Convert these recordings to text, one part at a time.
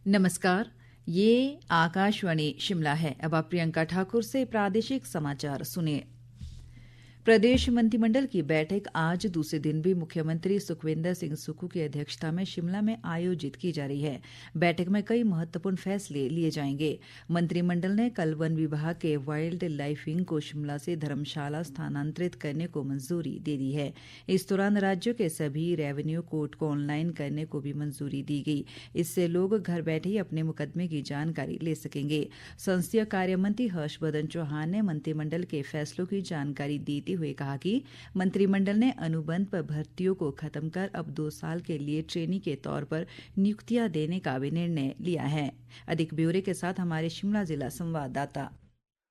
नमस्कार, ये आकाशवाणी शिमला है। अब आप प्रियंका ठाकुर से प्रादेशिक समाचार सुनिए। प्रदेश मंत्रिमंडल की बैठक आज दूसरे दिन भी मुख्यमंत्री सुखविंदर सिंह सुक्खू की अध्यक्षता में शिमला में आयोजित की जा रही है। बैठक में कई महत्वपूर्ण फैसले लिए जाएंगे। मंत्रिमंडल ने कल वन विभाग के वाइल्ड लाइफ विंग को शिमला से धर्मशाला स्थानांतरित करने को मंजूरी दे दी है। इस दौरान राज्यों के सभी रेवेन्यू कोर्ट को ऑनलाइन करने को भी मंजूरी दी गई। इससे लोग घर बैठे ही अपने मुकदमे की जानकारी ले सकेंगे। संसदीय कार्य मंत्री हर्षवर्धन चौहान ने मंत्रिमंडल के फैसलों की जानकारी देते हुए कहा कि मंत्रिमंडल ने अनुबंध पर भर्तियों को खत्म कर अब 2 साल के लिए ट्रेनी के तौर पर नियुक्तियां देने का भी निर्णय लिया है। अधिक ब्यौरे के साथ हमारे शिमला जिला संवाददाता।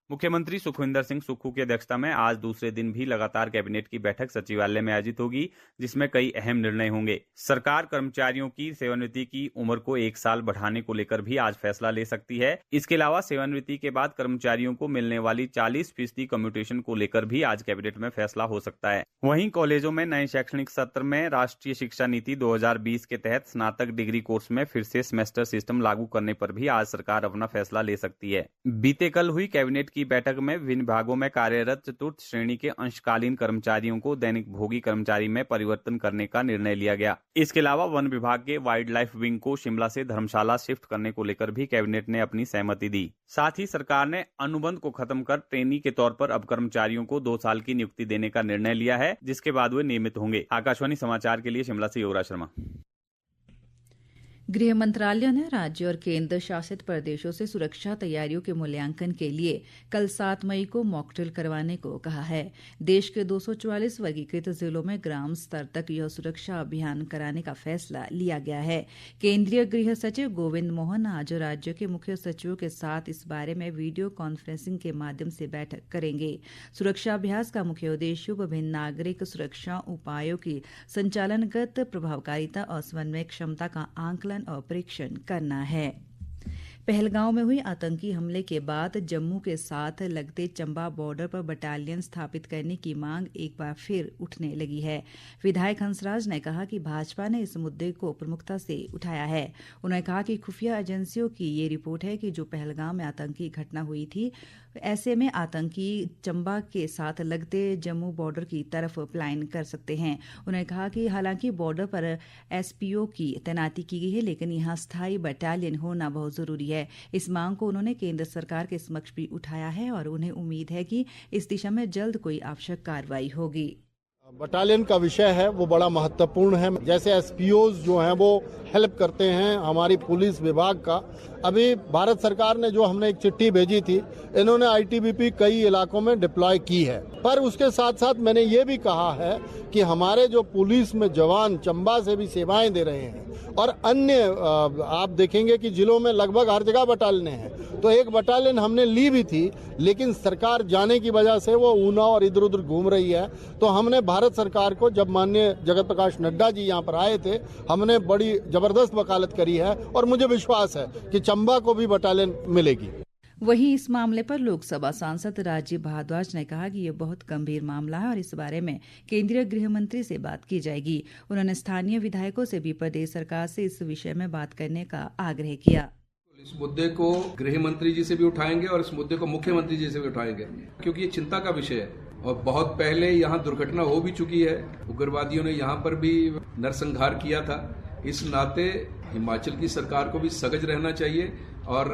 मुख्यमंत्री सुखविंदर सिंह सुक्खू की अध्यक्षता में आज दूसरे दिन भी लगातार कैबिनेट की बैठक सचिवालय में आयोजित होगी, जिसमें कई अहम निर्णय होंगे। सरकार कर्मचारियों की सेवानिवृत्ति की उम्र को 1 साल बढ़ाने को लेकर भी आज फैसला ले सकती है। इसके अलावा सेवानिवृत्ति के बाद कर्मचारियों को मिलने वाली 40% कम्यूटेशन को लेकर भी आज कैबिनेट में फैसला हो सकता है। वहीं कॉलेजों में नए शैक्षणिक सत्र में राष्ट्रीय शिक्षा नीति 2020 के तहत स्नातक डिग्री कोर्स में फिर से सेमेस्टर सिस्टम लागू करने पर भी आज सरकार अपना फैसला ले सकती है। बीते कल हुई कैबिनेट की बैठक में विभिन्न विभागों में कार्यरत चतुर्थ श्रेणी के अंशकालीन कर्मचारियों को दैनिक भोगी कर्मचारी में परिवर्तन करने का निर्णय लिया गया। इसके अलावा वन विभाग के वाइल्ड लाइफ विंग को शिमला से धर्मशाला शिफ्ट करने को लेकर भी कैबिनेट ने अपनी सहमति दी। साथ ही सरकार ने अनुबंध को खत्म कर ट्रेनी के तौर पर अब कर्मचारियों को 2 साल की नियुक्ति देने का निर्णय लिया है, जिसके बाद वे नियमित होंगे। आकाशवाणी समाचार के लिए शिमला से युवराज शर्मा। गृह मंत्रालय ने राज्य और केंद्र शासित प्रदेशों से सुरक्षा तैयारियों के मूल्यांकन के लिए कल 7 मई को मॉकड्रिल करवाने को कहा है। देश के 244 वर्गीकृत जिलों में ग्राम स्तर तक यह सुरक्षा अभियान कराने का फैसला लिया गया है। केंद्रीय गृह सचिव गोविंद मोहन आज राज्यों के मुख्य सचिवों के साथ इस बारे में वीडियो कॉन्फ्रेंसिंग के माध्यम से बैठक करेंगे। सुरक्षा अभ्यास का मुख्य उद्देश्य विभिन्न नागरिक सुरक्षा उपायों की संचालनगत प्रभावकारिता और समन्वय क्षमता का आंकलन और परीक्षण करना है। पहलगांव में हुई आतंकी हमले के बाद जम्मू के साथ लगते चंबा बॉर्डर पर बटालियन स्थापित करने की मांग एक बार फिर उठने लगी है। विधायक हंसराज ने कहा कि भाजपा ने इस मुद्दे को प्रमुखता से उठाया है। उन्होंने कहा कि खुफिया एजेंसियों की ये रिपोर्ट है कि जो पहलगांव में आतंकी घटना हुई थी, ऐसे में आतंकी चंबा के साथ लगते जम्मू बॉर्डर की तरफ पलायन कर सकते हैं। उन्होंने कहा कि हालांकि बॉर्डर पर एसपीओ की तैनाती की गई है, लेकिन यहाँ स्थायी बटालियन होना बहुत जरूरी है। इस मांग को उन्होंने केंद्र सरकार के समक्ष भी उठाया है और उन्हें उम्मीद है कि इस दिशा में जल्द कोई आवश्यक कार्रवाई होगी। बटालियन का विषय है वो बड़ा महत्वपूर्ण है। जैसे एसपीओज जो हैं वो हेल्प करते हैं हमारी पुलिस विभाग का। अभी भारत सरकार ने जो हमने एक चिट्ठी भेजी थी, इन्होंने आईटीबीपी कई इलाकों में डिप्लॉय की है, पर उसके साथ साथ मैंने ये भी कहा है कि हमारे जो पुलिस में जवान चंबा से भी सेवाएं दे रहे हैं और अन्य आप देखेंगे कि जिलों में लगभग हर जगह बटालियन हैं। तो एक बटालियन हमने ली भी थी, लेकिन सरकार जाने की वजह से वो ऊना और इधर उधर घूम रही है। तो हमने भारत सरकार को, जब माननीय जगत प्रकाश नड्डा जी यहाँ पर आए थे, हमने बड़ी जबरदस्त वकालत करी है और मुझे विश्वास है कि चंबा को भी बटालियन मिलेगी। वहीं इस मामले पर लोकसभा सांसद राजीव भारद्वाज ने कहा कि यह बहुत गंभीर मामला है और इस बारे में केंद्रीय गृह मंत्री से बात की जाएगी। उन्होंने स्थानीय विधायकों से भी प्रदेश सरकार से इस विषय में बात करने का आग्रह किया। इस मुद्दे को गृह मंत्री जी से भी उठाएंगे और इस मुद्दे को मुख्यमंत्री जी से भी उठाएंगे, क्योंकि ये चिंता का विषय है और बहुत पहले यहाँ दुर्घटना हो भी चुकी है। उग्रवादियों ने यहाँ पर भी नरसंहार किया था। इस नाते हिमाचल की सरकार को भी सजग रहना चाहिए और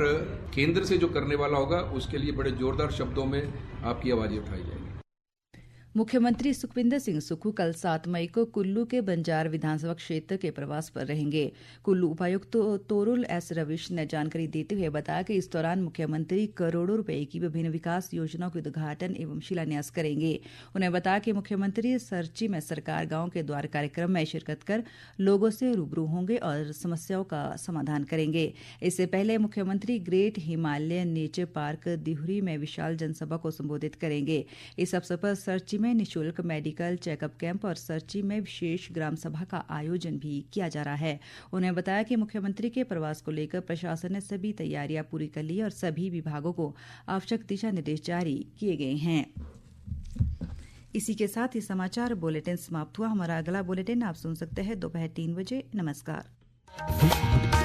केंद्र से जो करने वाला होगा उसके लिए बड़े जोरदार शब्दों में आपकी आवाजें उठाई जाएगी। मुख्यमंत्री सुखविंदर सिंह सुक्खू कल 7 मई को कुल्लू के बंजार विधानसभा क्षेत्र के प्रवास पर रहेंगे। कुल्लू उपायुक्त तोरुल एस रविश ने जानकारी देते हुए बताया कि इस दौरान मुख्यमंत्री करोड़ों रुपए की विभिन्न विकास योजनाओं के उद्घाटन एवं शिलान्यास करेंगे। उन्हें बताया कि मुख्यमंत्री सरची में सरकार गांव के द्वार कार्यक्रम में शिरकत कर लोगों से रूबरू होंगे और समस्याओं का समाधान करेंगे। इससे पहले मुख्यमंत्री ग्रेट हिमालयन नेचर पार्क दिहुरी में विशाल जनसभा को संबोधित करेंगे। इस अवसर पर सरची में निःशुल्क मेडिकल चेकअप कैंप और सरची में विशेष ग्राम सभा का आयोजन भी किया जा रहा है। उन्होंने बताया कि मुख्यमंत्री के प्रवास को लेकर प्रशासन ने सभी तैयारियां पूरी कर ली और सभी विभागों को आवश्यक दिशा निर्देश जारी किए गए हैं। इसी के साथ ही समाचार बुलेटिन समाप्त हुआ। हमारा अगला बुलेटिन आप सुन सकते हैं दोपहर 3 बजे। नमस्कार।